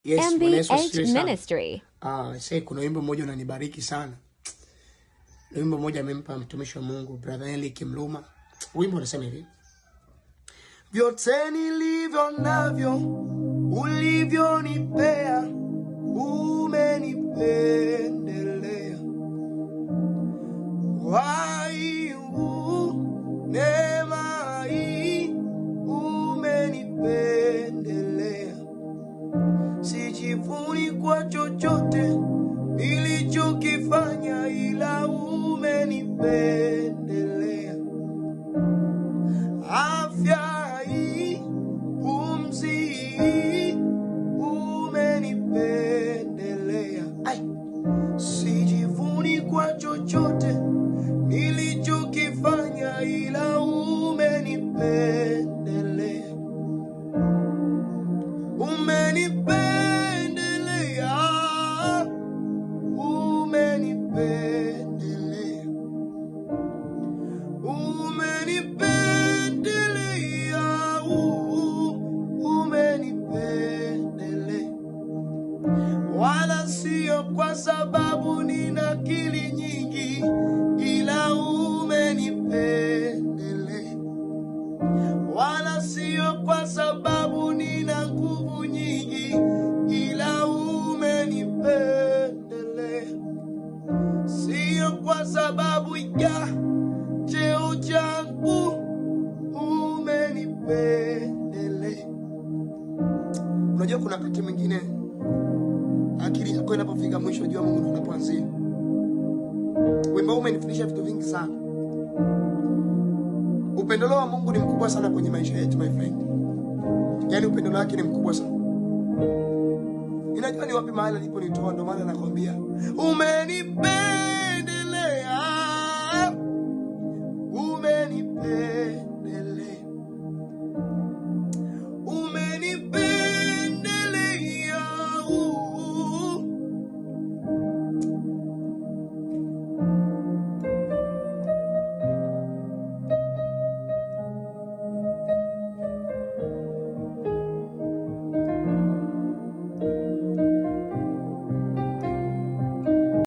Yes, MBH Ministry. Sasa kuna wimbo mmoja unanibariki sana. Wimbo mmoja amempa mtumishi wa Mungu Brother Eli Kimluma. Wimbo unasema hivi: vyote nilivyo navyo ulivyonipea, umenipendelea. Neema hii umenipendelea. Sijivuni kwa chochote nilichokifanya, ila umenipendelea. Afya hii, pumzi hii, umenipendelea. Sijivuni kwa chochote nilichokifanya, ila umenipendelea. Umenipendelea, umenipendelea, umenipendelea, umenipendelea. Wala sio kwa sababu nina akili nyingi, ila umenipendelea. Wala sio kwa sababu nina nguvu nyingi, ila umenipendelea. Sio kwa sababu ya cheo changu, umenipendelea. Unajua kuna wakati mwingine akili yako inapofika mwisho, jua Mungu anapoanzia. Wimbo umenifundisha vitu vingi sana. Upendo wa Mungu ni mkubwa sana kwenye maisha yetu, my friend. Yaani upendo wake ni mkubwa sana. Ninajua ni wapi mahali aliponitoa, ndio maana nakwambia umenipendelea.